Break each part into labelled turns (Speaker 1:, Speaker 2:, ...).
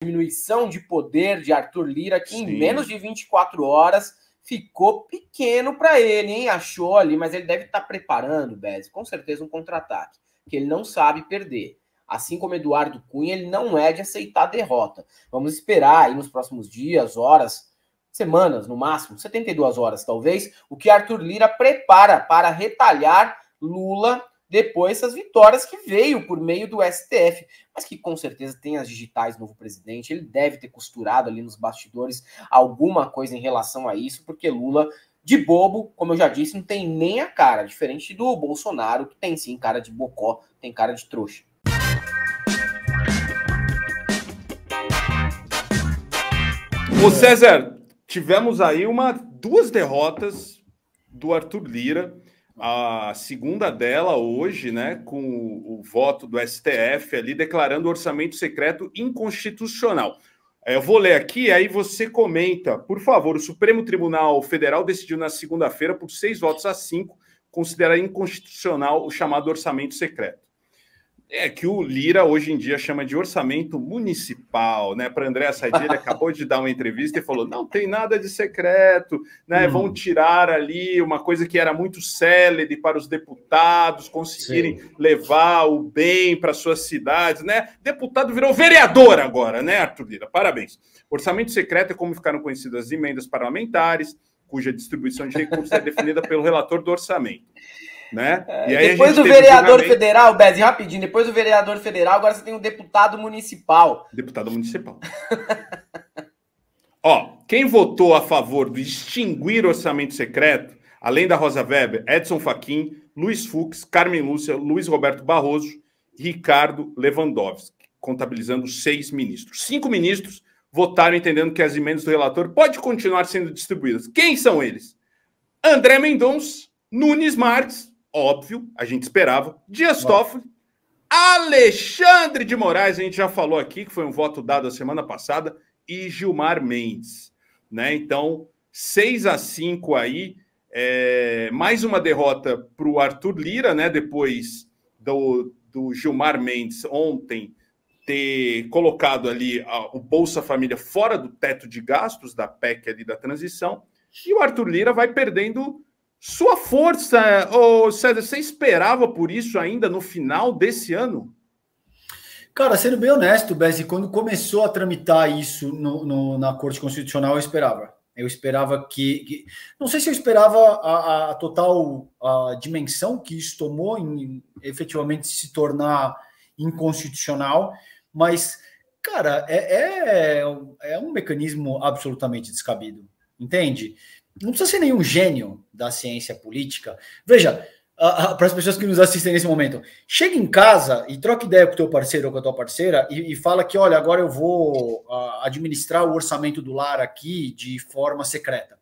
Speaker 1: diminuição de poder de Arthur Lira, que em menos de 24 horas ficou pequeno para ele, hein? Achou ali, mas ele deve estar preparando, Bez, com certeza um contra-ataque, que ele não sabe perder. Assim como Eduardo Cunha, ele não é de aceitar a derrota. Vamos esperar aí nos próximos dias, horas, semanas no máximo, 72 horas talvez, o que Arthur Lira prepara para retalhar Lula depois das vitórias que veio por meio do STF, mas que com certeza tem as digitais do novo presidente, ele deve ter costurado ali nos bastidores alguma coisa em relação a isso, porque Lula, de bobo, como eu já disse, não tem nem a cara, diferente do Bolsonaro, que tem sim cara de bocó, tem cara de trouxa.
Speaker 2: Ô César, tivemos aí duas derrotas do Arthur Lira, a segunda dela hoje, né, com o voto do STF ali declarando o orçamento secreto inconstitucional. Eu vou ler aqui, aí você comenta, por favor. O Supremo Tribunal Federal decidiu na segunda-feira, por 6 votos a 5, considerar inconstitucional o chamado orçamento secreto. É que o Lira hoje em dia chama de orçamento municipal, né? Para André Saidia, ele acabou de dar uma entrevista e falou: não tem nada de secreto, né? Vão tirar ali uma coisa que era muito célere para os deputados conseguirem levar o bem para suas cidades, né? Deputado virou vereador agora, né, Arthur Lira? Parabéns. Orçamento secreto é como ficaram conhecidas as emendas parlamentares, cuja distribuição de recursos é definida pelo relator do orçamento. Né? E aí
Speaker 1: depois do vereador federal, Bezi, rapidinho, depois do vereador federal, agora você tem um deputado municipal.
Speaker 2: Deputado municipal. Ó, quem votou a favor de extinguir o orçamento secreto, além da Rosa Weber, Edson Fachin, Luiz Fux, Carmen Lúcia, Luiz Roberto Barroso e Ricardo Lewandowski, contabilizando 6 ministros. 5 ministros votaram entendendo que as emendas do relator podem continuar sendo distribuídas. Quem são eles? André Mendonça, Nunes Marques, óbvio, a gente esperava, Dias Toffoli, Alexandre de Moraes, a gente já falou aqui, que foi um voto dado a semana passada, e Gilmar Mendes, né? Então, 6 a 5 aí, mais uma derrota para o Arthur Lira, né? Depois do Gilmar Mendes ontem ter colocado ali o Bolsa Família fora do teto de gastos da PEC ali da transição, e o Arthur Lira vai perdendo sua força. Ô César, você esperava por isso ainda no final desse ano?
Speaker 3: Cara, sendo bem honesto, Bezi, quando começou a tramitar isso na Corte Constitucional, eu esperava. Eu esperava que não sei se eu esperava a total dimensão que isso tomou em efetivamente se tornar inconstitucional, mas, cara, é um mecanismo absolutamente descabido, entende? Não precisa ser nenhum gênio da ciência política. Veja, para as pessoas que nos assistem nesse momento, chega em casa e troca ideia com o teu parceiro ou com a tua parceira e fala que, olha, agora eu vou administrar o orçamento do lar aqui de forma secreta.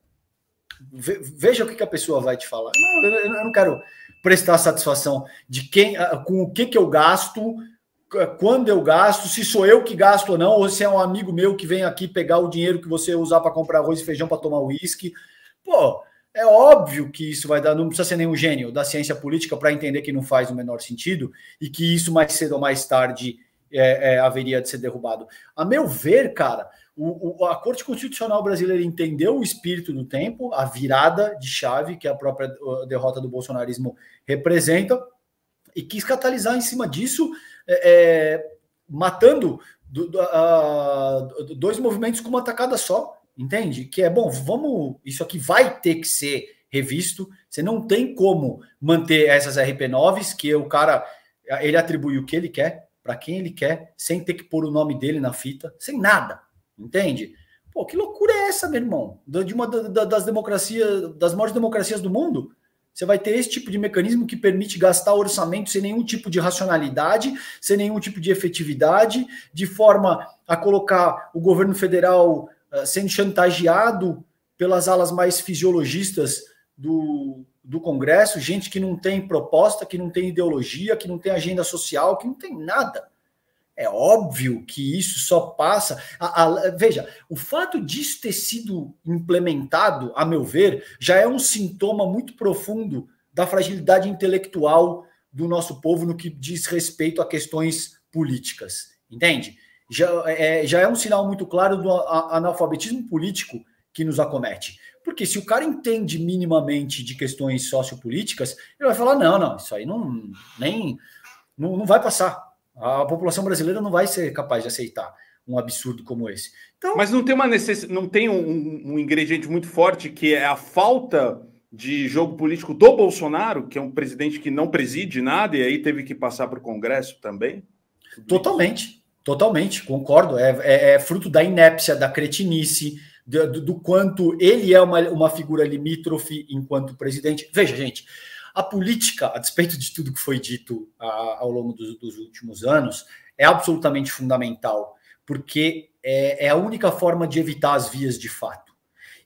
Speaker 3: Veja o que a pessoa vai te falar. Eu não quero prestar satisfação de com o que eu gasto, quando eu gasto, se sou eu que gasto ou não, ou se é um amigo meu que vem aqui pegar o dinheiro que você usar para comprar arroz e feijão para tomar uísque. Pô, é óbvio que isso vai dar, não precisa ser nenhum gênio da ciência política para entender que não faz o menor sentido e que isso mais cedo ou mais tarde haveria de ser derrubado. A meu ver, cara, a Corte Constitucional brasileira entendeu o espírito do tempo, a virada de chave que a própria derrota do bolsonarismo representa e quis catalisar em cima disso, matando dois movimentos com uma tacada só. Entende? Que é bom, isso aqui vai ter que ser revisto. Você não tem como manter essas RP9s, que o cara, ele atribui o que ele quer, para quem ele quer, sem ter que pôr o nome dele na fita, sem nada. Entende? Pô, que loucura é essa, meu irmão? De uma das democracias, das maiores democracias do mundo, você vai ter esse tipo de mecanismo que permite gastar orçamento sem nenhum tipo de racionalidade, sem nenhum tipo de efetividade, de forma a colocar o governo federal sendo chantageado pelas alas mais fisiologistas do Congresso, gente que não tem proposta, que não tem ideologia, que não tem agenda social, que não tem nada. É óbvio que isso só passa... Veja, o fato disso ter sido implementado, a meu ver, já é um sintoma muito profundo da fragilidade intelectual do nosso povo no que diz respeito a questões políticas, entende? já é um sinal muito claro do analfabetismo político que nos acomete. Porque se o cara entende minimamente de questões sociopolíticas, ele vai falar, não, isso aí não vai passar. A população brasileira não vai ser capaz de aceitar um absurdo como esse. Então,
Speaker 2: mas não tem não tem um ingrediente muito forte que é a falta de jogo político do Bolsonaro, que é um presidente que não preside nada e aí teve que passar para o Congresso também?
Speaker 3: Totalmente, concordo. É fruto da inépcia, da cretinice, do quanto ele é uma figura limítrofe enquanto presidente. Veja, gente, a política, a despeito de tudo que foi dito ao longo dos últimos anos, é absolutamente fundamental, porque é a única forma de evitar as vias de fato.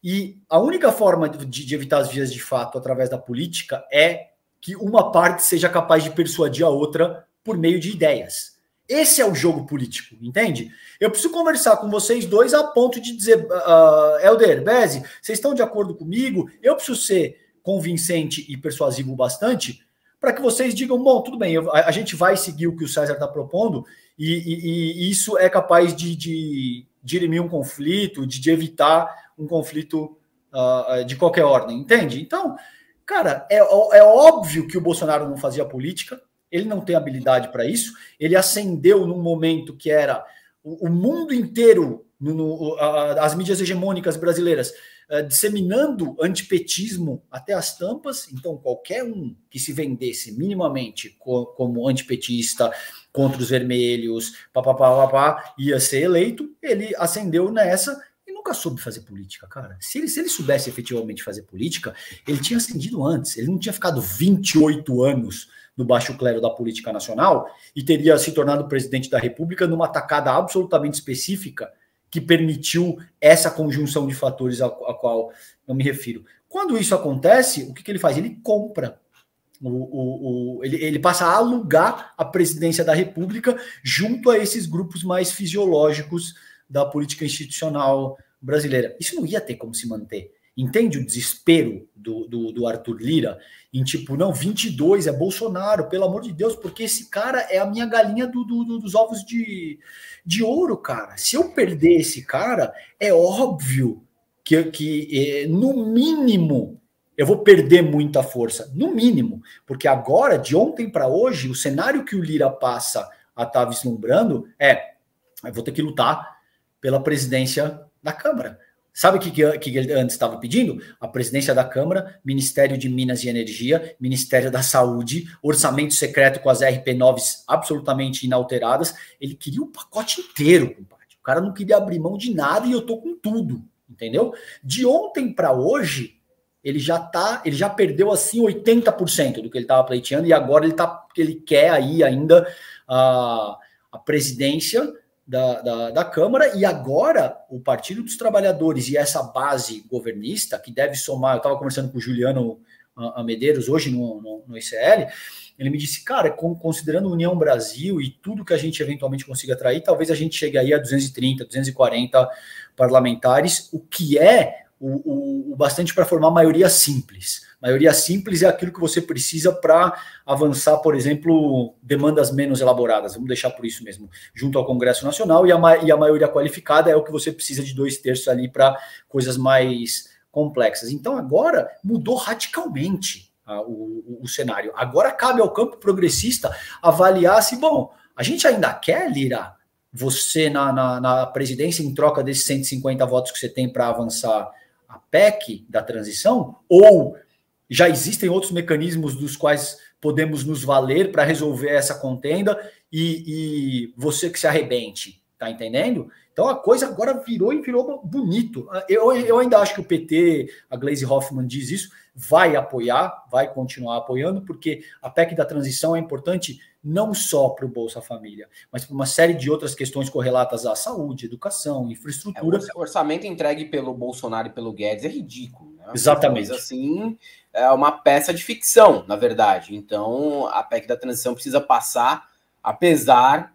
Speaker 3: E a única forma de evitar as vias de fato através da política é que uma parte seja capaz de persuadir a outra por meio de ideias. Esse é o jogo político, entende? Eu preciso conversar com vocês dois a ponto de dizer, Helder, Beze, vocês estão de acordo comigo? Eu preciso ser convincente e persuasivo bastante para que vocês digam, bom, tudo bem, a gente vai seguir o que o César está propondo e isso é capaz de dirimir um conflito, de evitar um conflito de qualquer ordem, entende? Então, cara, é óbvio que o Bolsonaro não fazia política, ele não tem habilidade para isso, ele ascendeu num momento que era o mundo inteiro, as mídias hegemônicas brasileiras, disseminando antipetismo até as tampas, então qualquer um que se vendesse minimamente como antipetista, contra os vermelhos, ia ser eleito, ele ascendeu nessa e nunca soube fazer política, cara. Se ele soubesse efetivamente fazer política, ele tinha ascendido antes, ele não tinha ficado 28 anos no baixo clero da política nacional e teria se tornado presidente da República numa tacada absolutamente específica que permitiu essa conjunção de fatores a qual eu me refiro. Quando isso acontece, o que ele faz? Ele compra. Ele passa a alugar a presidência da República junto a esses grupos mais fisiológicos da política institucional brasileira. Isso não ia ter como se manter. Entende o desespero do Arthur Lira? Em tipo, não, 22 é Bolsonaro, pelo amor de Deus, porque esse cara é a minha galinha dos ovos de ouro, cara. Se eu perder esse cara, é óbvio que no mínimo, eu vou perder muita força. No mínimo. Porque agora, de ontem para hoje, o cenário que o Lira passa a estar vislumbrando eu vou ter que lutar pela presidência da Câmara. Sabe o que ele antes estava pedindo? A presidência da Câmara, Ministério de Minas e Energia, Ministério da Saúde, orçamento secreto com as RP9s absolutamente inalteradas. Ele queria o pacote inteiro, compadre. O cara não queria abrir mão de nada e eu tô com tudo, entendeu? De ontem para hoje, ele já perdeu assim 80% do que ele estava pleiteando e agora ele quer aí ainda a presidência da Câmara, e agora o Partido dos Trabalhadores e essa base governista, que deve somar, eu estava conversando com o Juliano Medeiros hoje no ICL, ele me disse, cara, considerando a União Brasil e tudo que a gente eventualmente consiga atrair, talvez a gente chegue aí a 230, 240 parlamentares, o que é o bastante para formar maioria simples. Maioria simples é aquilo que você precisa para avançar, por exemplo, demandas menos elaboradas, vamos deixar por isso mesmo, junto ao Congresso Nacional, e a maioria qualificada é o que você precisa de 2/3 ali para coisas mais complexas. Então agora mudou radicalmente o cenário. Agora cabe ao campo progressista avaliar se, bom, a gente ainda quer, Lira, você na presidência em troca desses 150 votos que você tem para avançar a PEC da transição, ou já existem outros mecanismos dos quais podemos nos valer para resolver essa contenda e você que se arrebente, tá entendendo? Então a coisa agora virou bonito. Eu ainda acho que o PT, a Gleisi Hoffmann diz isso, vai apoiar, vai continuar apoiando, porque a PEC da transição é importante não só para o Bolsa Família, mas para uma série de outras questões correlatas à saúde, educação, infraestrutura.
Speaker 1: O orçamento entregue pelo Bolsonaro e pelo Guedes é ridículo, né?
Speaker 3: Exatamente.
Speaker 1: Mas assim, é uma peça de ficção, na verdade. Então, a PEC da transição precisa passar, apesar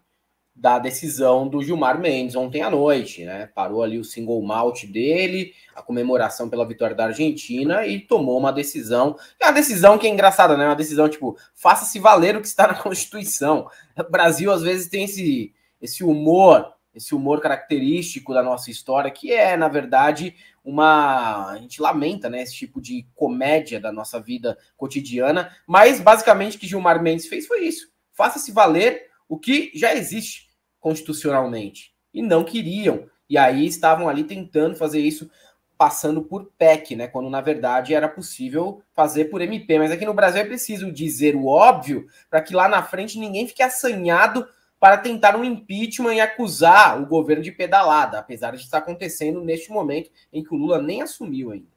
Speaker 1: da decisão do Gilmar Mendes ontem à noite, né? Parou ali o single malt dele, a comemoração pela vitória da Argentina e tomou uma decisão. É uma decisão que é engraçada, né? Uma decisão tipo, faça-se valer o que está na Constituição. O Brasil às vezes tem esse humor esse humor característico da nossa história, que é, na verdade, a gente lamenta, né, esse tipo de comédia da nossa vida cotidiana, mas basicamente o que Gilmar Mendes fez foi isso. Faça-se valer o que já existe constitucionalmente. E não queriam. E aí estavam ali tentando fazer isso passando por PEC, né? Quando na verdade era possível fazer por MP. Mas aqui no Brasil é preciso dizer o óbvio para que lá na frente ninguém fique assanhado para tentar um impeachment e acusar o governo de pedalada, apesar de estar acontecendo neste momento em que o Lula nem assumiu ainda.